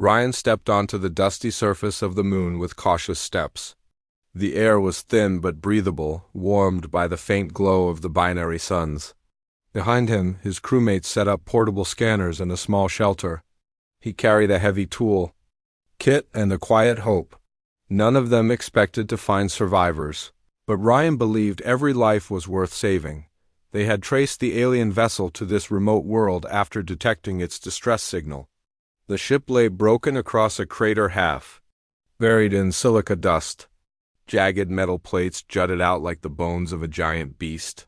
Ryan stepped onto the dusty surface of the moon with cautious steps. The air was thin but breathable, warmed by the faint glow of the binary suns. Behind him, his crewmates set up portable scanners in a small shelter. He carried a heavy tool kit and a quiet hope. None of them expected to find survivors, but Ryan believed every life was worth saving. They had traced the alien vessel to this remote world after detecting its distress signal. The ship lay broken across a crater half buried in silica dust. Jagged metal plates jutted out like the bones of a giant beast.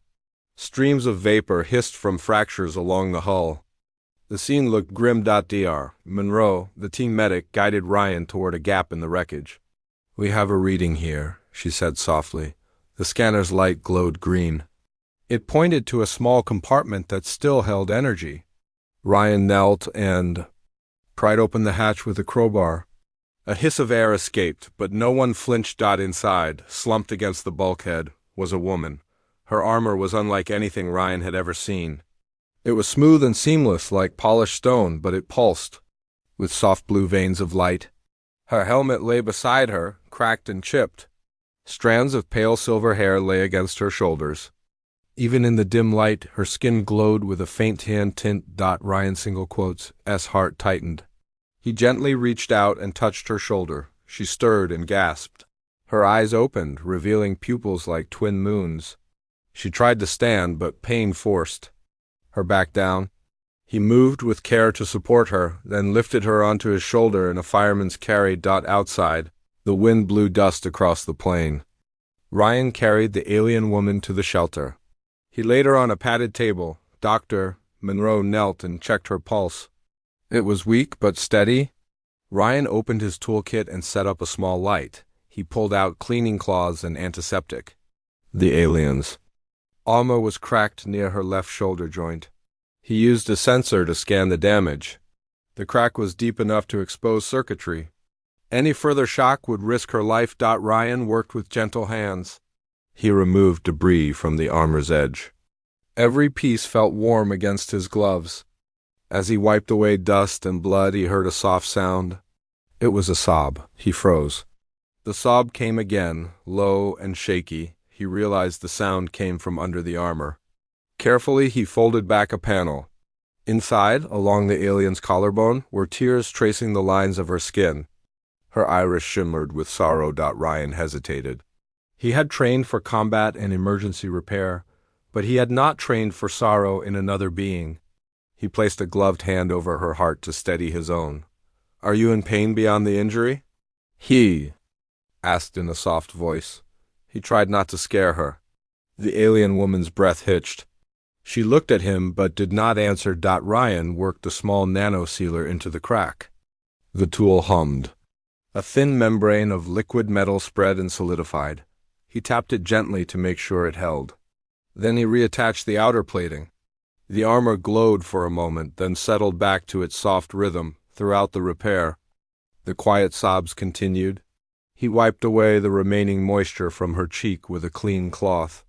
Streams of vapor hissed from fractures along the hull. The scene looked grim. Dr. Monroe, the team medic, guided Ryan toward a gap in the wreckage. "We have a reading here," she said softly. The scanner's light glowed green. It pointed to a small compartment that still held energy. Ryan knelt and pried open the hatch with a crowbar. A hiss of air escaped, but no one flinched. Inside, slumped against the bulkhead, was a woman. Her armor was unlike anything Ryan had ever seen. It was smooth and seamless like polished stone, but it pulsed with soft blue veins of light. Her helmet lay beside her, cracked and chipped. Strands of pale silver hair lay against her shoulders. Even in the dim light, her skin glowed with a faint tan tint. Ryan single quotes, S heart tightened. He gently reached out and touched her shoulder. She stirred and gasped. Her eyes opened, revealing pupils like twin moons. She tried to stand, but pain forced her back down. He moved with care to support her, then lifted her onto his shoulder in a fireman's carry. Outside, the wind blew dust across the plain. Ryan carried the alien woman to the shelter. He laid her on a padded table. Dr. Monroe knelt and checked her pulse. It was weak but steady. Ryan opened his toolkit and set up a small light. He pulled out cleaning cloths and antiseptic. The aliens. Alma was cracked near her left shoulder joint. He used a sensor to scan the damage. The crack was deep enough to expose circuitry. Any further shock would risk her life. Ryan worked with gentle hands. He removed debris from the armor's edge. Every piece felt warm against his gloves. As he wiped away dust and blood, he heard a soft sound. It was a sob. He froze. The sob came again, low and shaky. He realized the sound came from under the armor. Carefully, he folded back a panel. Inside, along the alien's collarbone, were tears tracing the lines of her skin. Her iris shimmered with sorrow. Ryan hesitated. He had trained for combat and emergency repair, but he had not trained for sorrow in another being. He placed a gloved hand over her heart to steady his own. "Are you in pain beyond the injury?" He asked in a soft voice. He tried not to scare her. The alien woman's breath hitched. She looked at him but did not answer. Ryan worked a small nano-sealer into the crack. The tool hummed. A thin membrane of liquid metal spread and solidified. He tapped it gently to make sure it held. Then he reattached the outer plating. The armor glowed for a moment, then settled back to its soft rhythm throughout the repair. The quiet sobs continued. He wiped away the remaining moisture from her cheek with a clean cloth.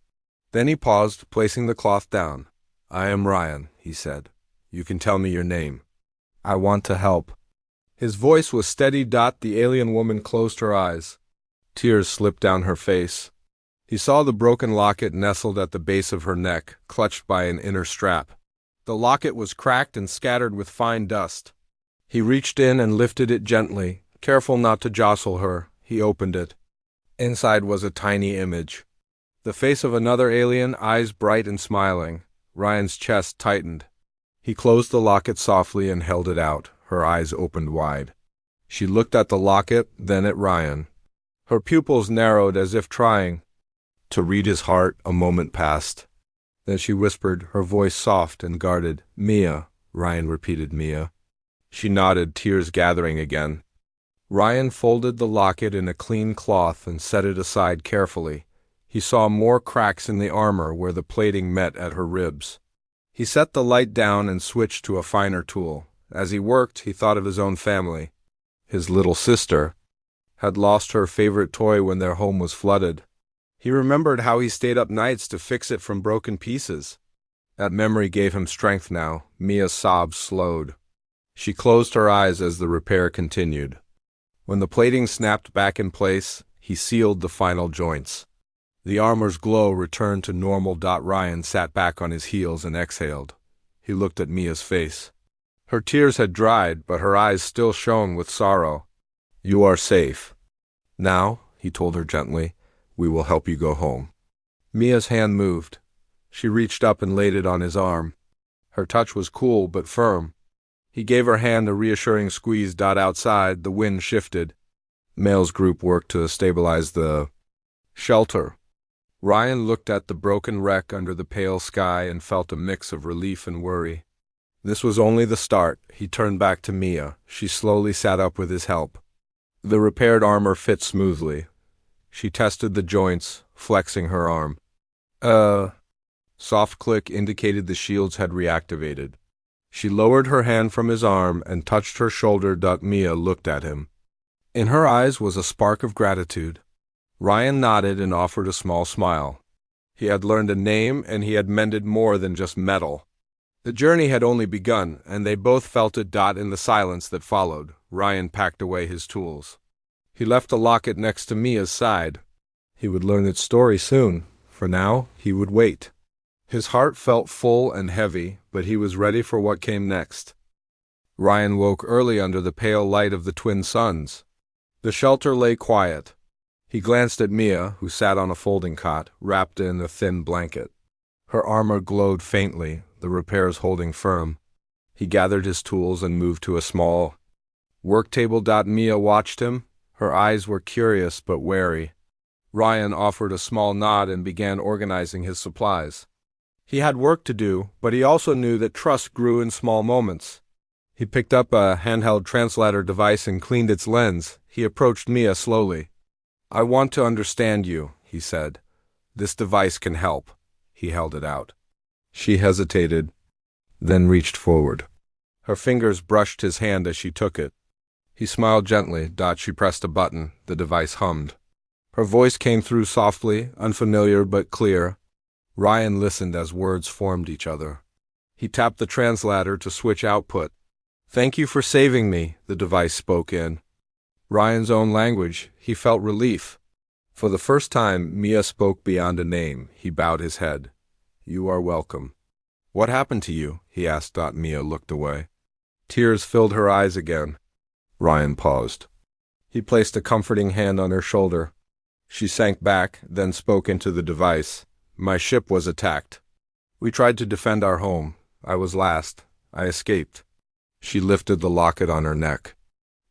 Then he paused, placing the cloth down. "I am Ryan," he said. "You can tell me your name." "I want to help." His voice was steady. The alien woman closed her eyes. Tears slipped down her face. He saw the broken locket nestled at the base of her neck, clutched by an inner strap. The locket was cracked and scattered with fine dust. He reached in and lifted it gently, careful not to jostle her. He opened it. Inside was a tiny image. The face of another alien, eyes bright and smiling. Ryan's chest tightened. He closed the locket softly and held it out. Her eyes opened wide. She looked at the locket, then at Ryan. Her pupils narrowed as if trying to read his heart. A moment passed. Then she whispered, her voice soft and guarded. "Mia," Ryan repeated. "Mia." She nodded, tears gathering again. Ryan folded the locket in a clean cloth and set it aside carefully. He saw more cracks in the armor where the plating met at her ribs. He set the light down and switched to a finer tool. As he worked, he thought of his own family. His little sister had lost her favorite toy when their home was flooded. He remembered how he stayed up nights to fix it from broken pieces. That memory gave him strength now. Mia's sobs slowed. She closed her eyes as the repair continued. When the plating snapped back in place, he sealed the final joints. The armor's glow returned to normal. Ryan sat back on his heels and exhaled. He looked at Mia's face. Her tears had dried, but her eyes still shone with sorrow. "You are safe. Now," he told her gently, "we will help you go home." Mia's hand moved. She reached up and laid it on his arm. Her touch was cool but firm. He gave her hand a reassuring squeeze. Outside, the wind shifted. Mail's group worked to stabilize the shelter. Ryan looked at the broken wreck under the pale sky and felt a mix of relief and worry. This was only the start. He turned back to Mia. She slowly sat up with his help. The repaired armor fit smoothly. She tested the joints, flexing her arm. Soft click indicated the shields had reactivated. She lowered her hand from his arm and touched her shoulder. Mia looked at him. In her eyes was a spark of gratitude. Ryan nodded and offered a small smile. He had learned a name, and he had mended more than just metal. The journey had only begun, and they both felt it. In the silence that followed, Ryan packed away his tools. He left the locket next to Mia's side. He would learn its story soon. For now, he would wait. His heart felt full and heavy, but he was ready for what came next. Ryan woke early under the pale light of the twin suns. The shelter lay quiet. He glanced at Mia, who sat on a folding cot, wrapped in a thin blanket. Her armor glowed faintly, the repairs holding firm. He gathered his tools and moved to a small work table. Mia watched him. Her eyes were curious but wary. Ryan offered a small nod and began organizing his supplies. He had work to do, but he also knew that trust grew in small moments. He picked up a handheld translator device and cleaned its lens. He approached Mia slowly. "I want to understand you," he said. "This device can help." He held it out. She hesitated, then reached forward. Her fingers brushed his hand as she took it. He smiled gently. She pressed a button. The device hummed. Her voice came through softly, unfamiliar but clear. Ryan listened as words formed each other. He tapped the translator to switch output. "Thank you for saving me," the device spoke in Ryan's own language. He felt relief. For the first time, Mia spoke beyond a name. He bowed his head. "You are welcome." "What happened to you?" he asked. Mia looked away. Tears filled her eyes again. Ryan paused. He placed a comforting hand on her shoulder. She sank back, then spoke into the device. "My ship was attacked. We tried to defend our home. I was last. I escaped." She lifted the locket on her neck.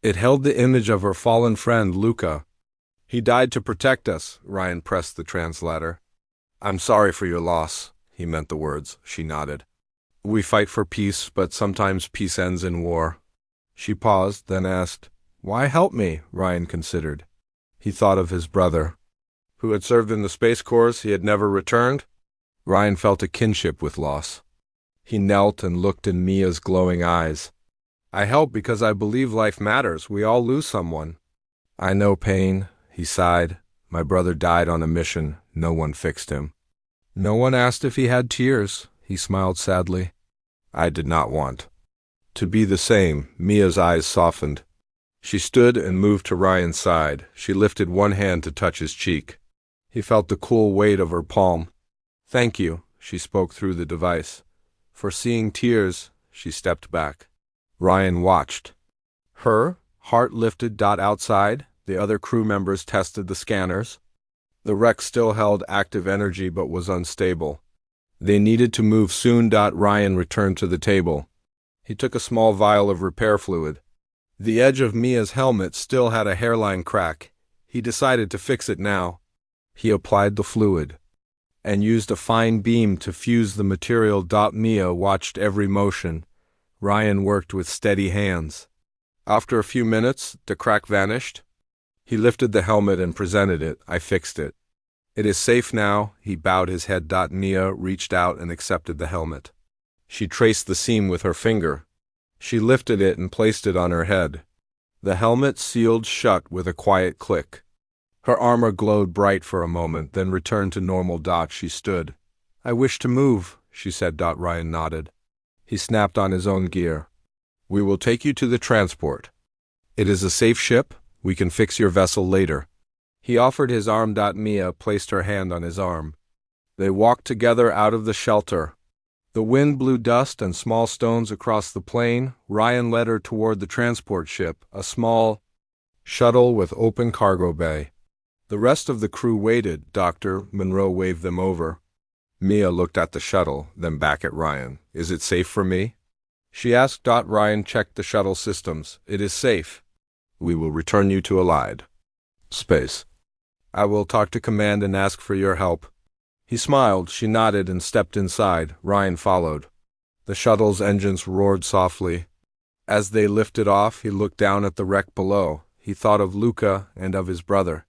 It held the image of her fallen friend, Luca. "He died to protect us." Ryan pressed the translator. "I'm sorry for your loss." He meant the words. She nodded. "We fight for peace, but sometimes peace ends in war." She paused, then asked, "Why help me?" Ryan considered. He thought of his brother, who had served in the Space Corps. He had never returned. Ryan felt a kinship with loss. He knelt and looked in Mia's glowing eyes. "I help because I believe life matters. We all lose someone." "I know pain," he sighed. "My brother died on a mission. No one fixed him." No one asked if he had tears. He smiled sadly. "I did not want to be the same." Mia's eyes softened. She stood and moved to Ryan's side. She lifted one hand to touch his cheek. He felt the cool weight of her palm. "Thank you," she spoke through the device. For seeing tears, she stepped back. Ryan watched. Her heart lifted. Outside, the other crew members tested the scanners. The wreck still held active energy but was unstable. They needed to move soon. Ryan returned to the table. He took a small vial of repair fluid. The edge of Mia's helmet still had a hairline crack. He decided to fix it now. He applied the fluid and used a fine beam to fuse the material. Mia watched every motion. Ryan worked with steady hands. After a few minutes, the crack vanished. He lifted the helmet and presented it. "I fixed it. It is safe now." He bowed his head. Mia reached out and accepted the helmet. She traced the seam with her finger. She lifted it and placed it on her head. The helmet sealed shut with a quiet click. Her armor glowed bright for a moment, then returned to normal. She stood. "I wish to move," she said. Ryan nodded. He snapped on his own gear. We will take you to the transport. It is a safe ship. We can fix your vessel later. He offered his arm. Mia placed her hand on his arm. They walked together out of the shelter. The wind blew dust and small stones across the plain. Ryan led her toward the transport ship, a small shuttle with open cargo bay. The rest of the crew waited. Dr. Monroe waved them over. Mia looked at the shuttle, then back at Ryan. Is it safe for me? She asked. Ryan checked the shuttle systems. It is safe. We will return you to Allied space. I will talk to command and ask for your help. He smiled. She nodded and stepped inside. Ryan followed. The shuttle's engines roared softly. As they lifted off, he looked down at the wreck below. He thought of Luca and of his brother.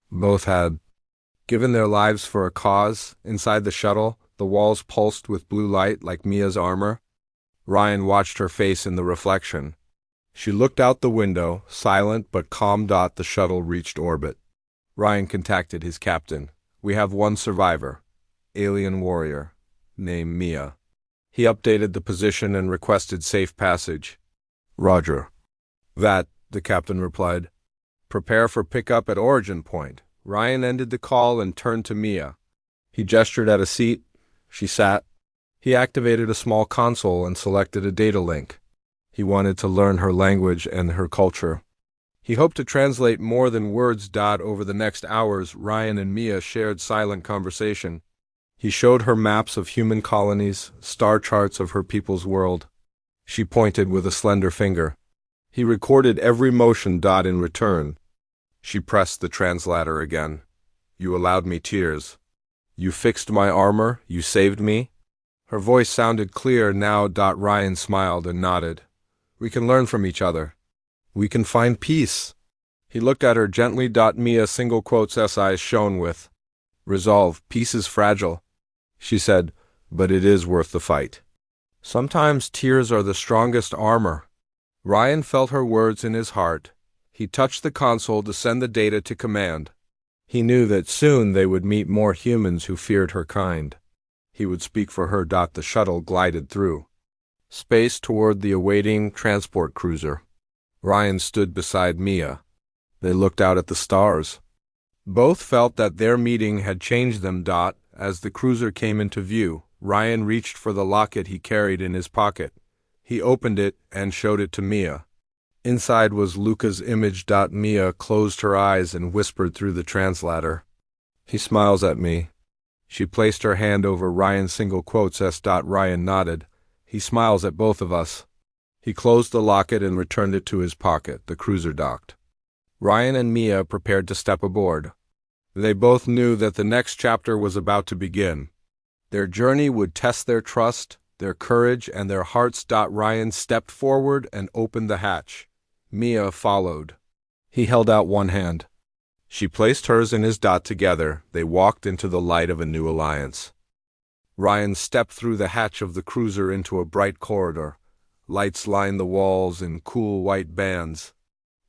Both had given their lives for a cause. Inside the shuttle, the walls pulsed with blue light like Mia's armor. Ryan watched her face in the reflection. She looked out the window, silent but calm. The shuttle reached orbit. Ryan contacted his captain. We have one survivor, alien warrior, named Mia. He updated the position and requested safe passage. Roger. That, the captain replied. Prepare for pickup at origin point. Ryan ended the call and turned to Mia. He gestured at a seat. She sat. He activated a small console and selected a data link. He wanted to learn her language and her culture. He hoped to translate more than words. Over the next hours, Ryan and Mia shared silent conversation. He showed her maps of human colonies, star charts of her people's world. She pointed with a slender finger. He recorded every motion. In return, she pressed the translator again. You allowed me tears. You fixed my armor. You saved me. Her voice sounded clear now. Ryan smiled and nodded. We can learn from each other. We can find peace. He looked at her gently. Mia single quotes eyes shone with resolve. Peace is fragile, she said, but it is worth the fight. Sometimes tears are the strongest armor. Ryan felt her words in his heart. He touched the console to send the data to command. He knew that soon they would meet more humans who feared her kind. He would speak for her. The shuttle glided through space toward the awaiting transport cruiser. Ryan stood beside Mia. They looked out at the stars. Both felt that their meeting had changed them. As the cruiser came into view, Ryan reached for the locket he carried in his pocket. He opened it and showed it to Mia. Inside was Luca's image. Mia closed her eyes and whispered through the translator. He smiles at me. She placed her hand over Ryan's single quotes. Ryan nodded. He smiles at both of us. He closed the locket and returned it to his pocket. The cruiser docked. Ryan and Mia prepared to step aboard. They both knew that the next chapter was about to begin. Their journey would test their trust, their courage, and their hearts. Ryan stepped forward and opened the hatch. Mia followed. He held out one hand. She placed hers in his. Together, they walked into the light of a new alliance. Ryan stepped through the hatch of the cruiser into a bright corridor. Lights lined the walls in cool white bands.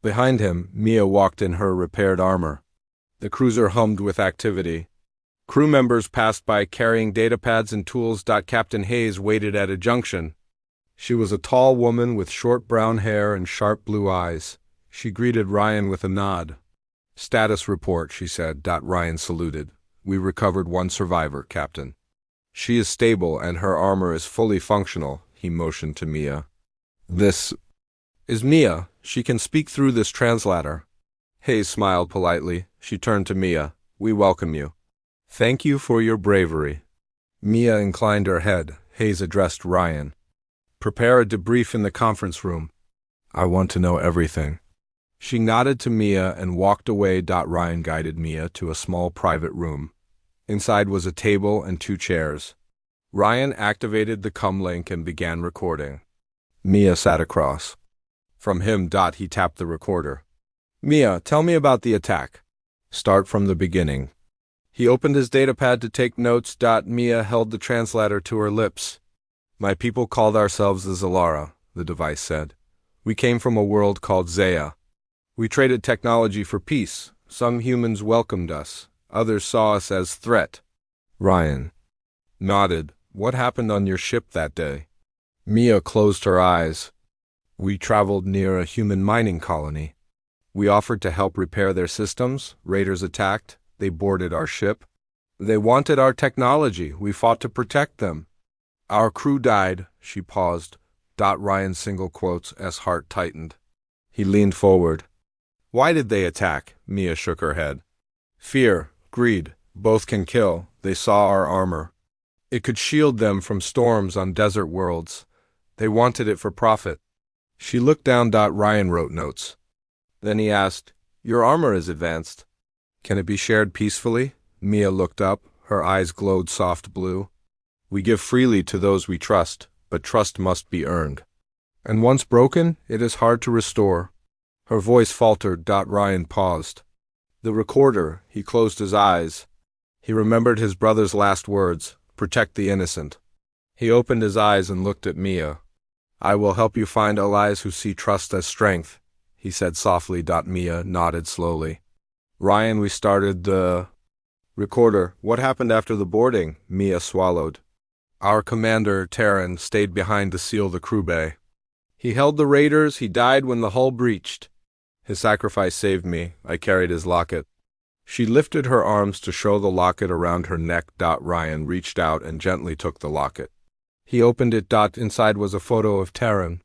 Behind him, Mia walked in her repaired armor. The cruiser hummed with activity. Crew members passed by carrying datapads and tools. Captain Hayes waited at a junction. She was a tall woman with short brown hair and sharp blue eyes. She greeted Ryan with a nod. Status report, she said. Ryan saluted. We recovered one survivor, Captain. She is stable and her armor is fully functional. He motioned to Mia. This is Mia. She can speak through this translator. Hayes smiled politely. She turned to Mia. We welcome you. Thank you for your bravery. Mia inclined her head. Hayes addressed Ryan. Prepare a debrief in the conference room. I want to know everything. She nodded to Mia and walked away. Ryan guided Mia to a small private room. Inside was a table and 2 chairs. Ryan activated the comlink and began recording. Mia sat across from him. He tapped the recorder. Mia, tell me about the attack. Start from the beginning. He opened his datapad to take notes. Mia held the translator to her lips. My people called ourselves the Zalara, the device said. We came from a world called Zaya. We traded technology for peace. Some humans welcomed us. Others saw us as threat. Ryan nodded. What happened on your ship that day? Mia closed her eyes. We traveled near a human mining colony. We offered to help repair their systems. Raiders attacked. They boarded our ship. They wanted our technology. We fought to protect them. Our crew died, she paused. Ryan single quotes as heart tightened. He leaned forward. Why did they attack? Mia shook her head. Fear, greed, both can kill. They saw our armor. It could shield them from storms on desert worlds. They wanted it for profit. She looked down. Ryan wrote notes. Then he asked, Your armor is advanced. Can it be shared peacefully? Mia looked up. Her eyes glowed soft blue. We give freely to those we trust, but trust must be earned. And once broken, it is hard to restore. Her voice faltered. Ryan paused. The recorder, he closed his eyes. He remembered his brother's last words, protect the innocent. He opened his eyes and looked at Mia. I will help you find allies who see trust as strength, he said softly. Mia nodded slowly. Ryan, we started the... Recorder, what happened after the boarding? Mia swallowed. Our commander, Terran, stayed behind to seal the crew bay. He held the raiders. He died when the hull breached. His sacrifice saved me. I carried his locket. She lifted her arms to show the locket around her neck. Ryan reached out and gently took the locket. He opened it. Inside was a photo of Terran.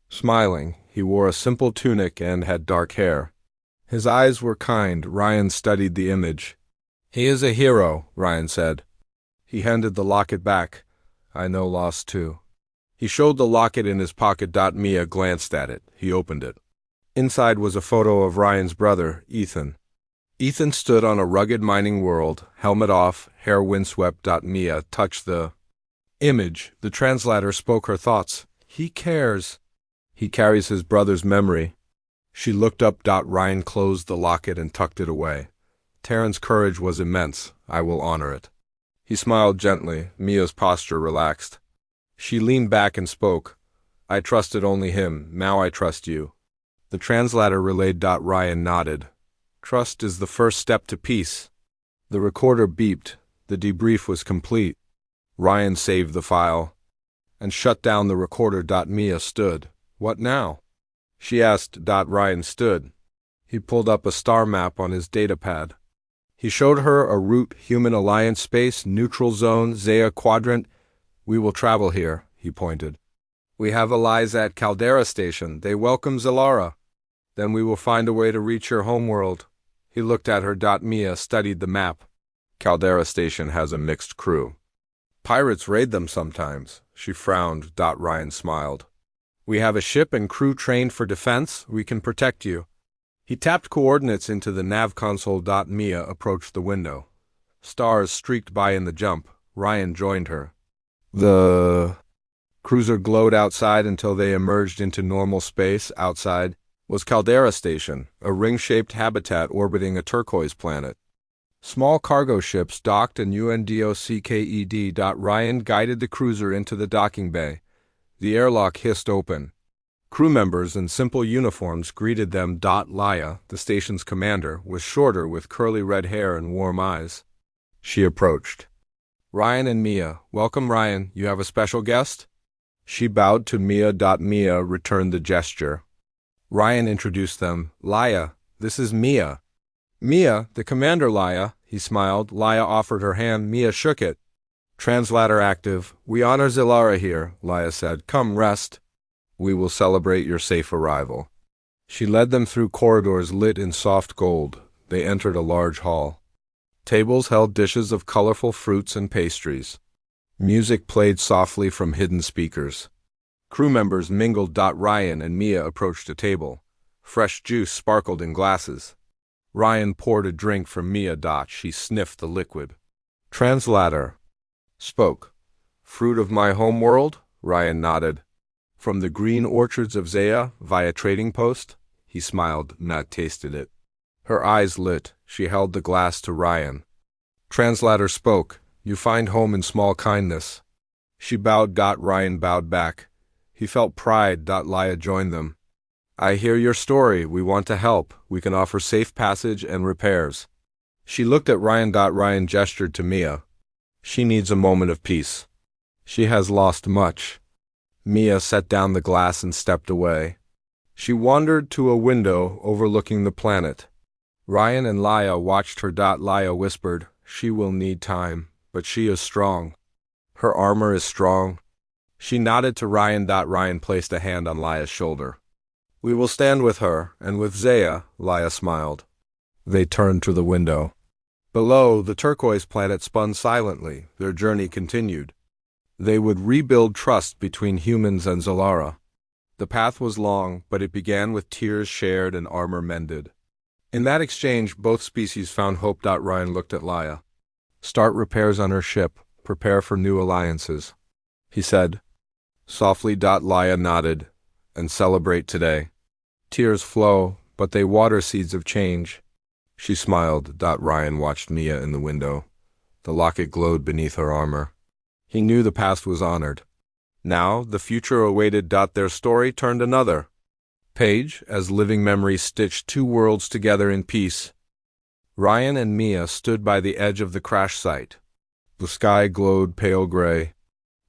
Smiling, he wore a simple tunic and had dark hair. His eyes were kind. Ryan studied the image. He is a hero, Ryan said. He handed the locket back. I know loss too. He showed the locket in his pocket. Mia glanced at it. He opened it. Inside was a photo of Ryan's brother, Ethan. Ethan stood on a rugged mining world, helmet off, hair windswept. Mia touched the image. The translator spoke her thoughts. He cares. He carries his brother's memory. She looked up. Ryan closed the locket and tucked it away. Terran's courage was immense. I will honor it. He smiled gently. Mia's posture relaxed. She leaned back and spoke. I trusted only him. Now I trust you. The translator relayed. Ryan nodded. Trust is the first step to peace. The recorder beeped. The debrief was complete. Ryan saved the file and shut down the recorder. Mia stood. What now? She asked. Ryan stood. He pulled up a star map on his datapad. He showed her a route, Human Alliance space, neutral zone, Zea quadrant. We will travel here, he pointed. We have allies at Caldera Station. They welcome Zalara. Then we will find a way to reach your homeworld. He looked at her. Mia studied the map. Caldera Station has a mixed crew. Pirates raid them sometimes. She frowned. Ryan smiled. We have a ship and crew trained for defense. We can protect you. He tapped coordinates into the nav console. Mia approached the window. Stars streaked by in the jump. Ryan joined her. The cruiser glowed outside until they emerged into normal space. Outside was Caldera Station, a ring-shaped habitat orbiting a turquoise planet. Small cargo ships docked and UNDOCKED. Ryan guided the cruiser into the docking bay. The airlock hissed open. Crew members in simple uniforms greeted them. Laya, the station's commander, was shorter with curly red hair and warm eyes. She approached. Ryan and Mia. Welcome, Ryan. You have a special guest? She bowed to Mia. Mia returned the gesture. Ryan introduced them. Laya, this is Mia. Mia, the commander, Laya. He smiled. Laya offered her hand. Mia shook it. Translator active. We honor Zalara here, Laya said. Come rest. We will celebrate your safe arrival. She led them through corridors lit in soft gold. They entered a large hall. Tables held dishes of colorful fruits and pastries. Music played softly from hidden speakers. Crew members mingled. Ryan and Mia approached a table. Fresh juice sparkled in glasses. Ryan poured a drink for Mia. She sniffed the liquid. Translator spoke. Fruit of my home world? Ryan nodded. From the green orchards of Zea, via trading post? He smiled, not tasted it. Her eyes lit. She held the glass to Ryan. Translator spoke. You find home in small kindness. She bowed. Ryan bowed back. He felt pride. Laya joined them. I hear your story. We want to help. We can offer safe passage and repairs. She looked at Ryan. Ryan gestured to Mia. She needs a moment of peace. She has lost much. Mia set down the glass and stepped away. She wandered to a window overlooking the planet. Ryan and Laya watched her. Laya whispered, "She will need time, but she is strong. Her armor is strong." She nodded to Ryan. Ryan placed a hand on Laya's shoulder. "We will stand with her, and with Zaya," Laya smiled. They turned to the window. Below, the turquoise planet spun silently. Their journey continued. They would rebuild trust between humans and Zalara. The path was long, but it began with tears shared and armor mended. In that exchange, both species found hope. Ryan looked at Laya. "Start repairs on her ship. Prepare for new alliances," he said. Softly. Laya nodded. "And celebrate today. Tears flow, but they water seeds of change." She smiled. Ryan watched Mia in the window. The locket glowed beneath her armor. He knew the past was honored. Now, the future awaited. Their story turned another page as living memories stitched two worlds together in peace. Ryan and Mia stood by the edge of the crash site. The sky glowed pale gray.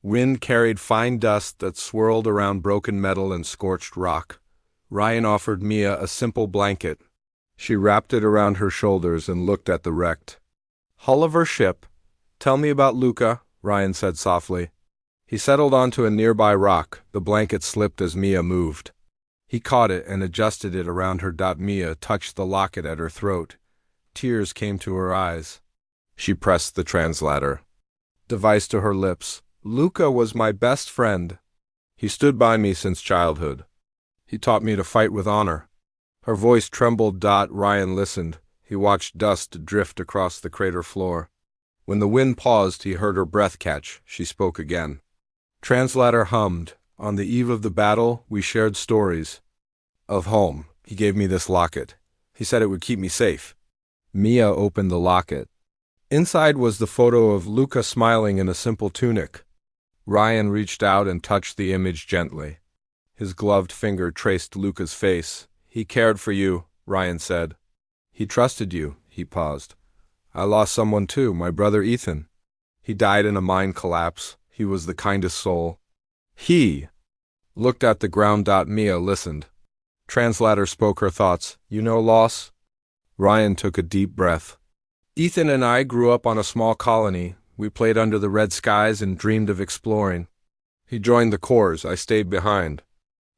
Wind carried fine dust that swirled around broken metal and scorched rock. Ryan offered Mia a simple blanket. She wrapped it around her shoulders and looked at the wrecked hull of her ship. "Tell me about Luca," Ryan said softly. He settled onto a nearby rock. The blanket slipped as Mia moved. He caught it and adjusted it around her. Mia touched the locket at her throat. Tears came to her eyes. She pressed the translator device to her lips. "Luca was my best friend. He stood by me since childhood. He taught me to fight with honor." Her voice trembled. Ryan listened. He watched dust drift across the crater floor. When the wind paused, he heard her breath catch. She spoke again. Translator hummed. "On the eve of the battle, we shared stories of home. He gave me this locket. He said it would keep me safe." Mia opened the locket. Inside was the photo of Luca smiling in a simple tunic. Ryan reached out and touched the image gently. His gloved finger traced Luca's face. "He cared for you," Ryan said. "He trusted you." He paused. "I lost someone too, my brother Ethan. He died in a mine collapse. He was the kindest soul." He looked at the ground. Mia listened. Translator spoke her thoughts. "You know loss?" Ryan took a deep breath. "Ethan and I grew up on a small colony. We played under the red skies and dreamed of exploring. He joined the Corps. I stayed behind.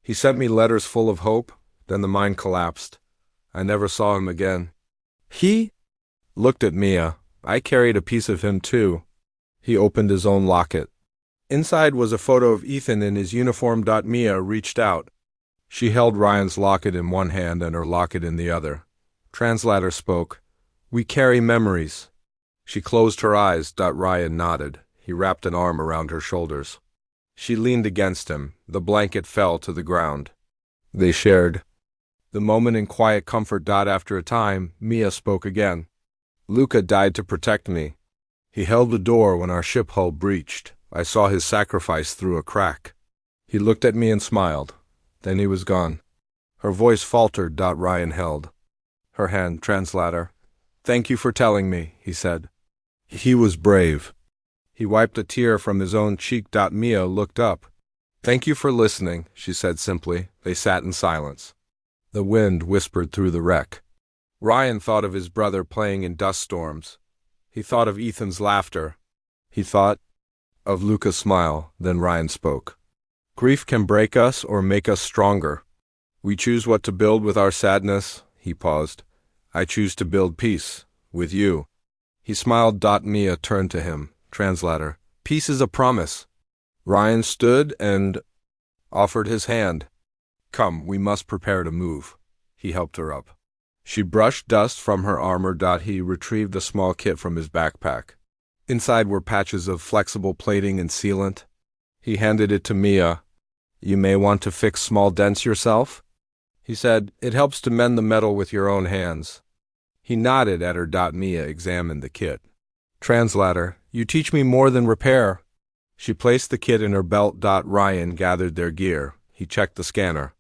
He sent me letters full of hope. Then the mine collapsed. I never saw him again." He looked at Mia. "I carried a piece of him too." He opened his own locket. Inside was a photo of Ethan in his uniform. Mia reached out. She held Ryan's locket in one hand and her locket in the other. Translator spoke. "We carry memories." She closed her eyes. Ryan nodded. He wrapped an arm around her shoulders. She leaned against him. The blanket fell to the ground. They shared the moment in quiet comfort. After a time, Mia spoke again. "Luca died to protect me. He held the door when our ship hull breached. I saw his sacrifice through a crack. He looked at me and smiled. Then he was gone." Her voice faltered. Ryan held her hand. Translator. "Thank you for telling me," he said. "He was brave." He wiped a tear from his own cheek. Mia looked up. "Thank you for listening," she said simply. They sat in silence. The wind whispered through the wreck. Ryan thought of his brother playing in dust storms. He thought of Ethan's laughter. He thought of Luca's smile. Then Ryan spoke. "Grief can break us or make us stronger. We choose what to build with our sadness." He paused. "I choose to build peace with you." He smiled. Mia turned to him. Translator. "Peace is a promise." Ryan stood and offered his hand. "Come, we must prepare to move." He helped her up. She brushed dust from her armor. He retrieved a small kit from his backpack. Inside were patches of flexible plating and sealant. He handed it to Mia. "You may want to fix small dents yourself," he said. "It helps to mend the metal with your own hands." He nodded at her. Mia examined the kit. Translator. "You teach me more than repair." She placed the kit in her belt. Ryan gathered their gear. He checked the scanner.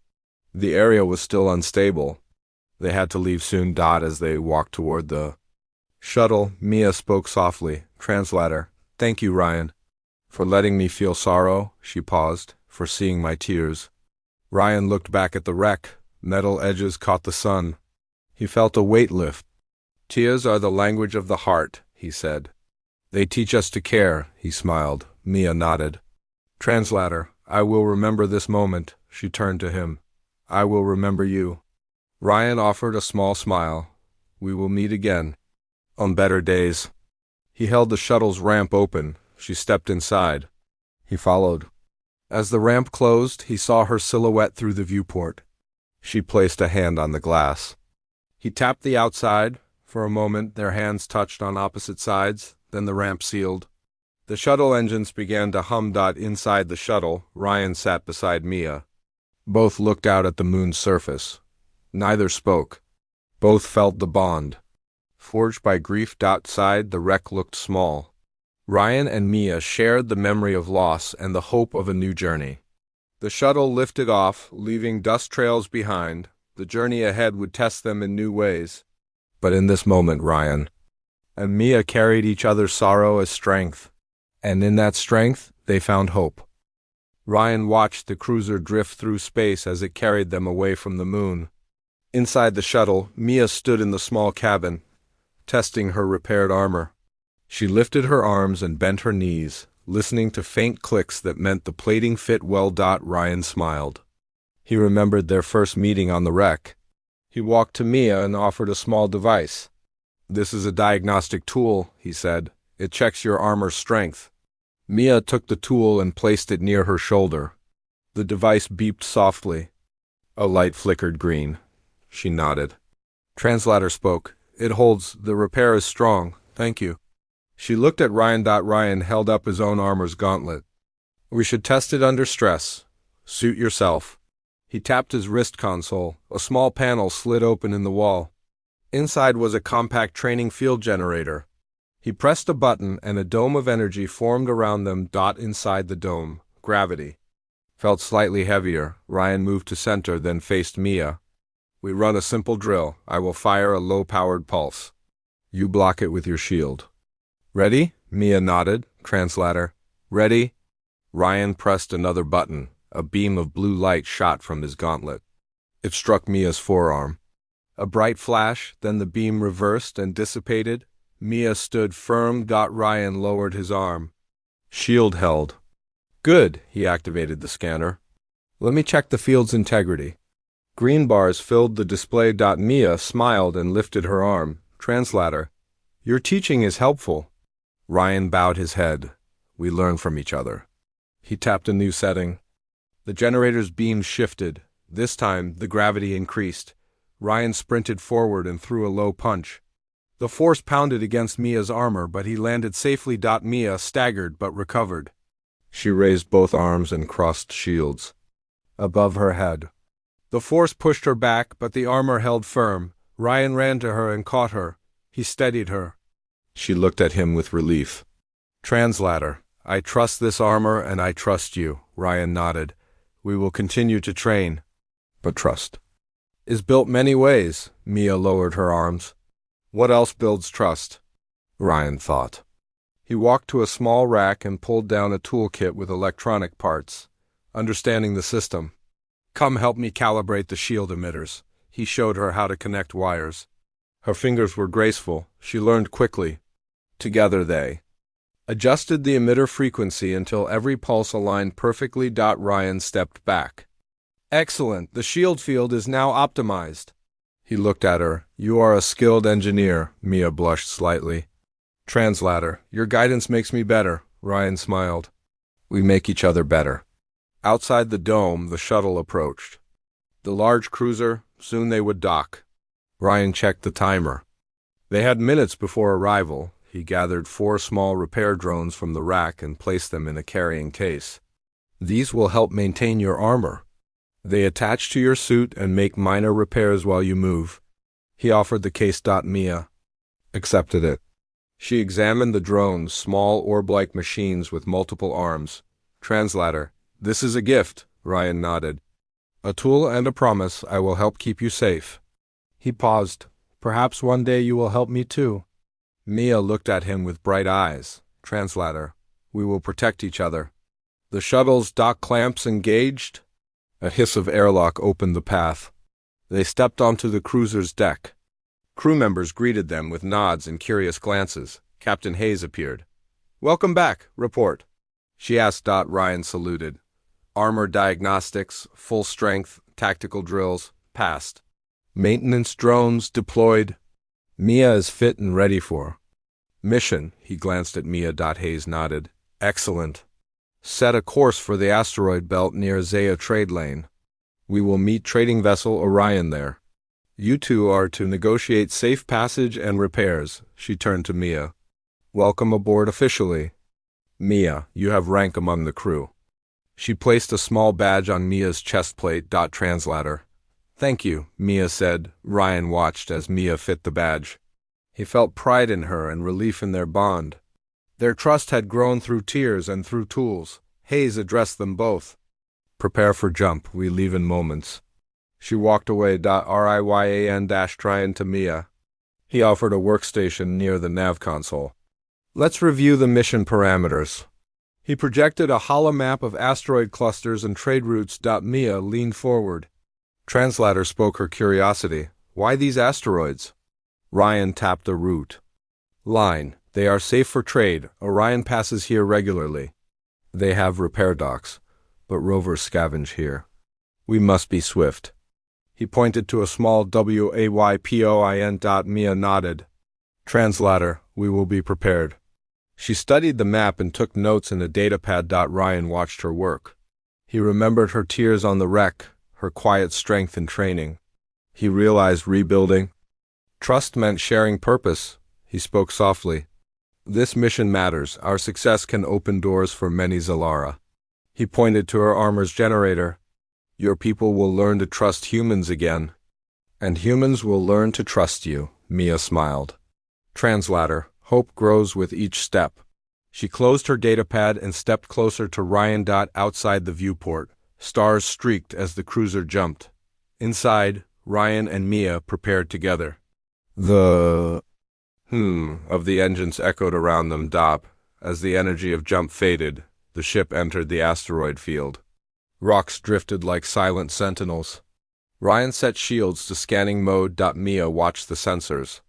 The area was still unstable. They had to leave soon. As they walked toward the shuttle, Mia spoke softly. Translator. "Thank you, Ryan, for letting me feel sorrow." She paused. for seeing my tears. Ryan looked back at the wreck. Metal edges caught the sun. He felt a weight lift. Tears are the language of the heart, he said. They teach us to care, he smiled. Mia nodded. Translator, I will remember this moment. She turned to him. I will remember you. Ryan offered a small smile. We will meet again. On better days. He held the shuttle's ramp open. She stepped inside. He followed. As the ramp closed, he saw her silhouette through the viewport. She placed a hand on the glass. He tapped the outside. For a moment, their hands touched on opposite sides, then the ramp sealed. The shuttle engines began to hum. Inside the shuttle, Ryan sat beside Mia. Both looked out at the moon's surface. Neither spoke. Both felt the bond. Forged by grief. Outside, the wreck looked small. Ryan and Mia shared the memory of loss and the hope of a new journey. The shuttle lifted off, leaving dust trails behind. The journey ahead would test them in new ways. But in this moment, Ryan and Mia carried each other's sorrow as strength. And in that strength, they found hope. Ryan watched the cruiser drift through space as it carried them away from the moon. Inside the shuttle, Mia stood in the small cabin, testing her repaired armor. She lifted her arms and bent her knees, listening to faint clicks that meant the plating fit well. Ryan smiled. He remembered their first meeting on the wreck. He walked to Mia and offered a small device. This is a diagnostic tool, he said. It checks your armor's strength. Mia took the tool and placed it near her shoulder. The device beeped softly. A light flickered green. She nodded. Translator spoke. It holds. The repair is strong. Thank you. She looked at Ryan. Ryan held up his own armor's gauntlet. We should test it under stress. Suit yourself. He tapped his wrist console. A small panel slid open in the wall. Inside was a compact training field generator. He pressed a button and a dome of energy formed around them. Inside the dome, gravity felt slightly heavier. Ryan moved to center, then faced Mia. We run a simple drill. I will fire a low-powered pulse. You block it with your shield. Ready? Mia nodded. Translator. Ready? Ryan pressed another button. A beam of blue light shot from his gauntlet. It struck Mia's forearm. A bright flash, then the beam reversed and dissipated. Mia stood firm. Ryan lowered his arm. Shield held. Good, he activated the scanner. Let me check the field's integrity. Green bars filled the display. Mia smiled and lifted her arm. Translator. Your teaching is helpful. Ryan bowed his head. We learn from each other. He tapped a new setting. The generator's beam shifted. This time, the gravity increased. Ryan sprinted forward and threw a low punch. The force pounded against Mia's armor, but he landed safely. Mia staggered but recovered. She raised both arms and crossed shields above her head. The force pushed her back, but the armor held firm. Ryan ran to her and caught her. He steadied her. She looked at him with relief. Translator, I trust this armor and I trust you. Ryan nodded. We will continue to train. But trust is built many ways. Mia lowered her arms. What else builds trust? Ryan thought. He walked to a small rack and pulled down a toolkit with electronic parts, understanding the system. Come help me calibrate the shield emitters. He showed her how to connect wires. Her fingers were graceful. She learned quickly. Together they adjusted the emitter frequency until every pulse aligned perfectly. Ryan stepped back. Excellent. The shield field is now optimized. He looked at her. You are a skilled engineer. Mia blushed slightly. Translator, your guidance makes me better. Ryan smiled. We make each other better. Outside the dome, the shuttle approached. The large cruiser, soon they would dock. Ryan checked the timer. They had minutes before arrival. He gathered 4 small repair drones from the rack and placed them in a carrying case. These will help maintain your armor. They attach to your suit and make minor repairs while you move. He offered the case. Mia accepted it. She examined the drones, small orb-like machines with multiple arms. Translator, this is a gift. Ryan nodded. A tool and a promise. I will help keep you safe. He paused. Perhaps one day you will help me too. Mia looked at him with bright eyes. Translator, we will protect each other. The shuttle's dock clamps engaged. A hiss of airlock opened the path. They stepped onto the cruiser's deck. Crew members greeted them with nods and curious glances. Captain Hayes appeared. "Welcome back. Report." She asked. Ryan saluted. Armor diagnostics, full strength, tactical drills, passed. Maintenance drones deployed. Mia is fit and ready for mission. He glanced at Mia. Hayes nodded. Excellent. Set a course for the asteroid belt near Zaya trade lane. We will meet trading vessel Orion there. You two are to negotiate safe passage and repairs. She turned to Mia. Welcome aboard officially. Mia, you have rank among the crew. She placed a small badge on Mia's chest plate. Translator. Thank you, Mia said. Ryan watched as Mia fit the badge. He felt pride in her and relief in their bond. Their trust had grown through tears and through tools. Hayes addressed them both. Prepare for jump. We leave in moments. She walked away. Ryan to Mia. He offered a workstation near the nav console. Let's review the mission parameters. He projected a holomap of asteroid clusters and trade routes. Mia leaned forward. Translator spoke her curiosity. Why these asteroids? Ryan tapped a route. Line. They are safe for trade. Orion passes here regularly. They have repair docks, but rovers scavenge here. We must be swift. He pointed to a small WAYPOIN. Mia nodded. Translator, we will be prepared. She studied the map and took notes in a datapad. Ryan watched her work. He remembered her tears on the wreck, her quiet strength and training. He realized rebuilding. Trust meant sharing purpose. He spoke softly. This mission matters. Our success can open doors for many Zalara. He pointed to her armor's generator. Your people will learn to trust humans again. And humans will learn to trust you, Mia smiled. Translator, hope grows with each step. She closed her datapad and stepped closer to Ryan. Outside the viewport, stars streaked as the cruiser jumped. Inside, Ryan and Mia prepared together. The of the engines echoed around them. As the energy of jump faded, the ship entered the asteroid field. Rocks drifted like silent sentinels. Ryan set shields to scanning mode. Mia watched the sensors.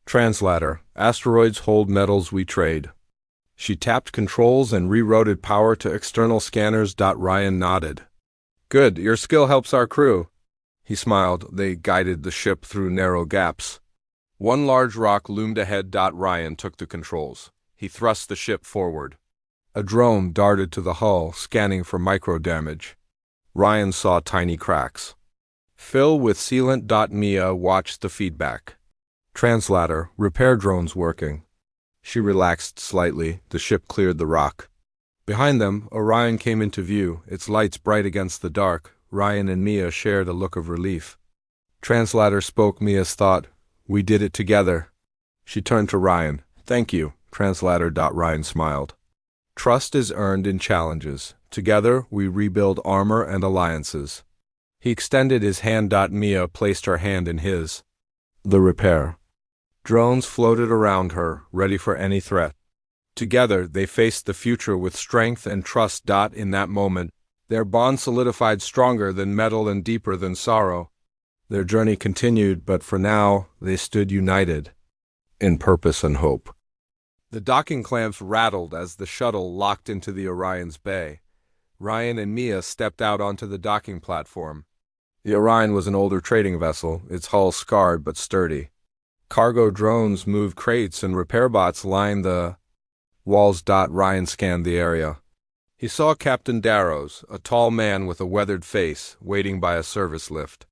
Translator, asteroids hold metals we trade. She tapped controls and rerouted power to external scanners. Ryan nodded. Good, your skill helps our crew. He smiled. They guided the ship through narrow gaps. One large rock loomed ahead. Ryan took the controls. He thrust the ship forward. A drone darted to the hull, scanning for micro damage. Ryan saw tiny cracks. Fill with sealant. Mia watched the feedback. Translator, repair drones working. She relaxed slightly. The ship cleared the rock. Behind them, Orion came into view, its lights bright against the dark. Ryan and Mia shared a look of relief. Translator spoke Mia's thought. We did it together. She turned to Ryan. Thank you, Translator. Ryan smiled. Trust is earned in challenges. Together, we rebuild armor and alliances. He extended his hand. Mia placed her hand in his. The repair. Drones floated around her, ready for any threat. Together, they faced the future with strength and trust. In that moment, their bond solidified, stronger than metal and deeper than sorrow. Their journey continued, but for now, they stood united in purpose and hope. The docking clamps rattled as the shuttle locked into the Orion's bay. Ryan and Mia stepped out onto the docking platform. The Orion was an older trading vessel, its hull scarred but sturdy. Cargo drones moved crates and repair bots lined the walls. Ryan scanned the area. He saw Captain Darrows, a tall man with a weathered face, waiting by a service lift.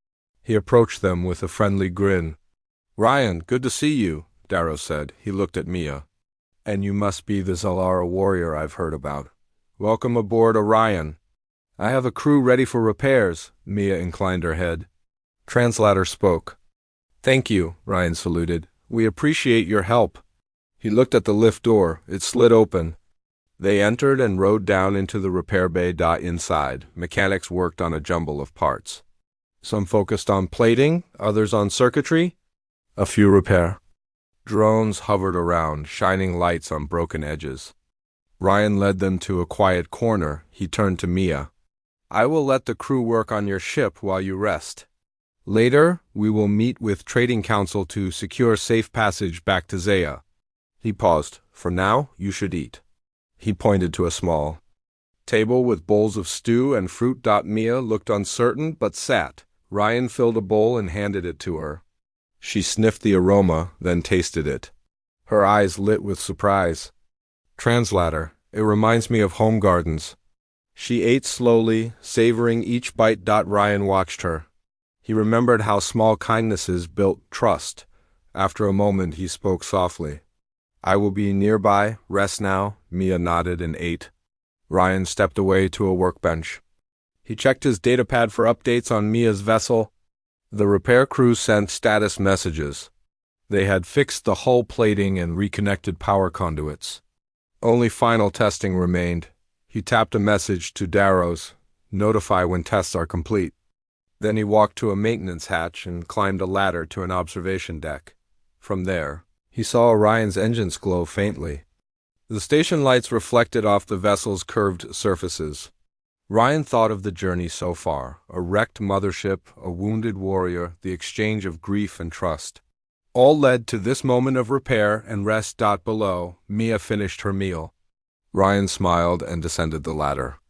He approached them with a friendly grin. Ryan, good to see you, Darrows said. He looked at Mia. And you must be the Zalara warrior I've heard about. Welcome aboard Orion. I have a crew ready for repairs. Mia inclined her head. Translator spoke. Thank you, Ryan saluted. We appreciate your help. He looked at the lift door. It slid open. They entered and rode down into the repair bay. Inside, mechanics worked on a jumble of parts. Some focused on plating, others on circuitry. A few repair. Drones hovered around, shining lights on broken edges. Ryan led them to a quiet corner. He turned to Mia. I will let the crew work on your ship while you rest. Later, we will meet with Trading Council to secure safe passage back to Zaya. He paused. For now, you should eat. He pointed to a small table with bowls of stew and fruit. Mia looked uncertain but sat. Ryan filled a bowl and handed it to her. She sniffed the aroma, then tasted it. Her eyes lit with surprise. Translator, it reminds me of home gardens. She ate slowly, savoring each bite. Ryan watched her. He remembered how small kindnesses built trust. After a moment, he spoke softly. I will be nearby. Rest now. Mia nodded and ate. Ryan stepped away to a workbench. He checked his datapad for updates on Mia's vessel. The repair crew sent status messages. They had fixed the hull plating and reconnected power conduits. Only final testing remained. He tapped a message to Darrow's. Notify when tests are complete. Then he walked to a maintenance hatch and climbed a ladder to an observation deck. From there, he saw Orion's engines glow faintly. The station lights reflected off the vessel's curved surfaces. Ryan thought of the journey so far, a wrecked mothership, a wounded warrior, the exchange of grief and trust. All led to this moment of repair and rest. Below, Mia finished her meal. Ryan smiled and descended the ladder.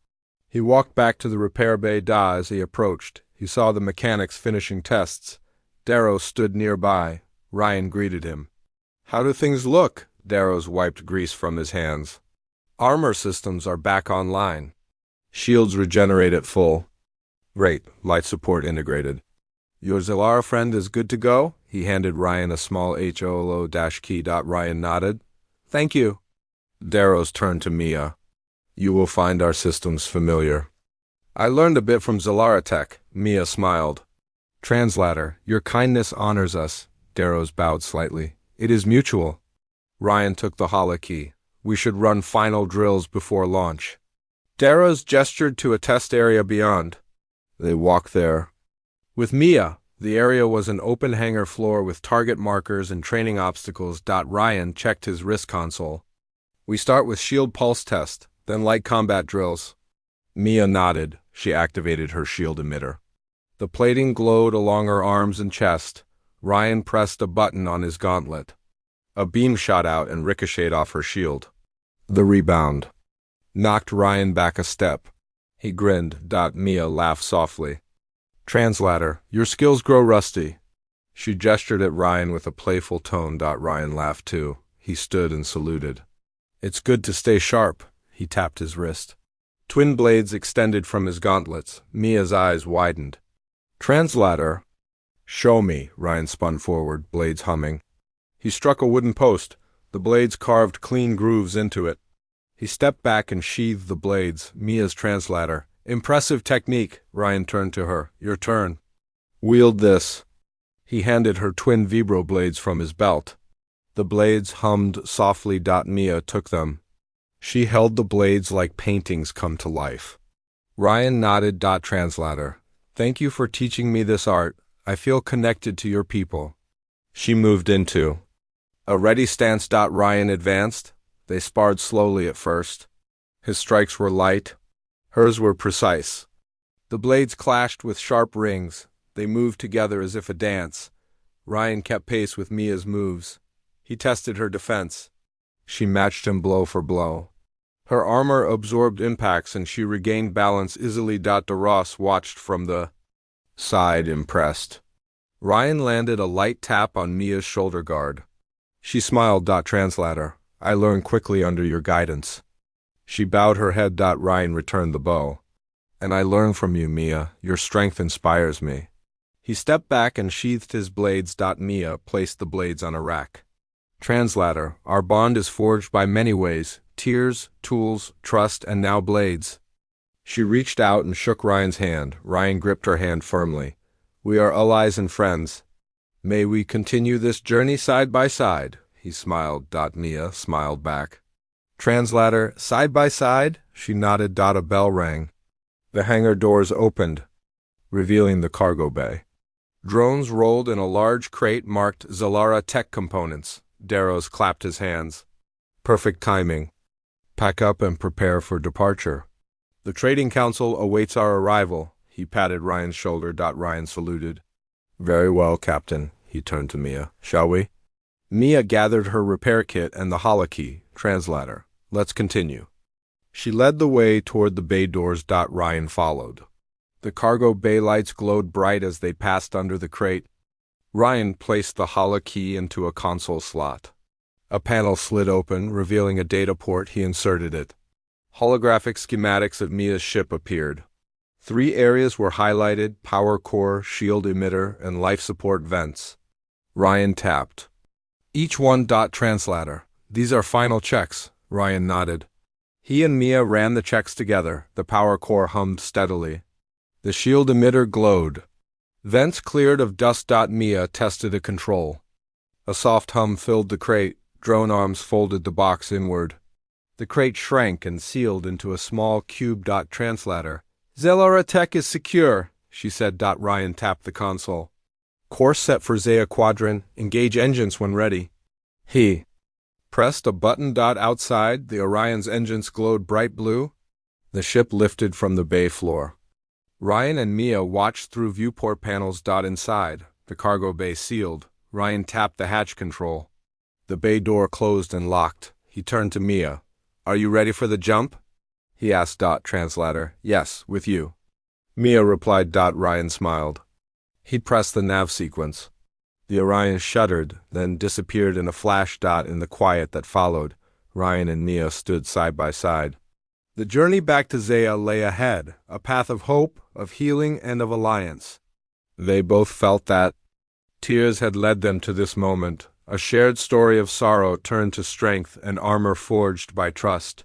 He walked back to the repair bay. As he approached, he saw the mechanics finishing tests. Darrow stood nearby. Ryan greeted him. How do things look? Darrow's wiped grease from his hands. Armor systems are back online. Shields regenerate at full. Great, light support integrated. Your Zalara friend is good to go? He handed Ryan a small HOLO-key. Ryan nodded. Thank you. Darrow's turned to Mia. You will find our systems familiar. I learned a bit from Zalara Tech. Mia smiled. Translator, your kindness honors us. Darrow's bowed slightly. It is mutual. Ryan took the holokey. We should run final drills before launch. Darrow's gestured to a test area beyond. They walked there. With Mia, the area was an open hangar floor with target markers and training obstacles. Ryan checked his wrist console. We start with shield pulse test, then light combat drills. Mia nodded. She activated her shield emitter. The plating glowed along her arms and chest. Ryan pressed a button on his gauntlet. A beam shot out and ricocheted off her shield. The rebound knocked Ryan back a step. He grinned. Mia laughed softly. Translator, your skills grow rusty. She gestured at Ryan with a playful tone. Ryan laughed too. He stood and saluted. It's good to stay sharp. He tapped his wrist. Twin blades extended from his gauntlets. Mia's eyes widened. Translator. Show me. Ryan spun forward, blades humming. He struck a wooden post. The blades carved clean grooves into it. He stepped back and sheathed the blades. Mia's translator. Impressive technique. Ryan turned to her. Your turn. Wield this. He handed her twin vibro blades from his belt. The blades hummed softly. Mia took them. She held the blades like paintings come to life. Ryan nodded. Translator. Thank you for teaching me this art. I feel connected to your people. She moved into a ready stance. Ryan advanced. They sparred slowly at first. His strikes were light. Hers were precise. The blades clashed with sharp rings. They moved together as if a dance. Ryan kept pace with Mia's moves. He tested her defense. She matched him blow for blow. Her armor absorbed impacts and she regained balance easily. Ross watched from the side, impressed. Ryan landed a light tap on Mia's shoulder guard. She smiled. Translator. I learned quickly under your guidance. She bowed her head. Ryan returned the bow. And I learn from you, Mia. Your strength inspires me. He stepped back and sheathed his blades. Mia placed the blades on a rack. Translator, our bond is forged by many ways. Tears, tools, trust, and now blades. She reached out and shook Ryan's hand. Ryan gripped her hand firmly. We are allies and friends. May we continue this journey side by side. He smiled. Mia smiled back. Translator, side by side? She nodded. A bell rang. The hangar doors opened, revealing the cargo bay. Drones rolled in a large crate marked Zalara Tech Components. Darrows clapped his hands. Perfect timing. Pack up and prepare for departure. The Trading Council awaits our arrival. He patted Ryan's shoulder. Ryan saluted. Very well, Captain. He turned to Mia. Shall we? Mia gathered her repair kit and the holokey translator. Let's continue. She led the way toward the bay doors. Ryan followed. The cargo bay lights glowed bright as they passed under the crate. Ryan placed the holokey into a console slot. A panel slid open, revealing a data port. He inserted it. Holographic schematics of Mia's ship appeared. 3 areas were highlighted: power core, shield emitter, and life support vents. Ryan tapped. Each one. Translator. These are final checks. Ryan nodded. He and Mia ran the checks together. The power core hummed steadily. The shield emitter glowed. Vents cleared of dust. Mia tested a control. A soft hum filled the crate. Drone arms folded the box inward. The crate shrank and sealed into a small cube. Translator. Zellara Tech is secure, she said. Ryan tapped the console. Course set for Zea Quadrant. Engage engines when ready. He pressed a button. Outside, the Orion's engines glowed bright blue. The ship lifted from the bay floor. Ryan and Mia watched through viewport panels. Inside, the cargo bay sealed. Ryan tapped the hatch control. The bay door closed and locked. He turned to Mia. Are you ready for the jump? He asked. Translator. Yes, with you. Mia replied. Ryan smiled. He pressed the nav sequence. The Orion shuddered, then disappeared in a flash. In the quiet that followed, Ryan and Mia stood side by side. The journey back to Zea lay ahead, a path of hope, of healing, and of alliance. They both felt that tears had led them to this moment, a shared story of sorrow turned to strength and armor forged by trust.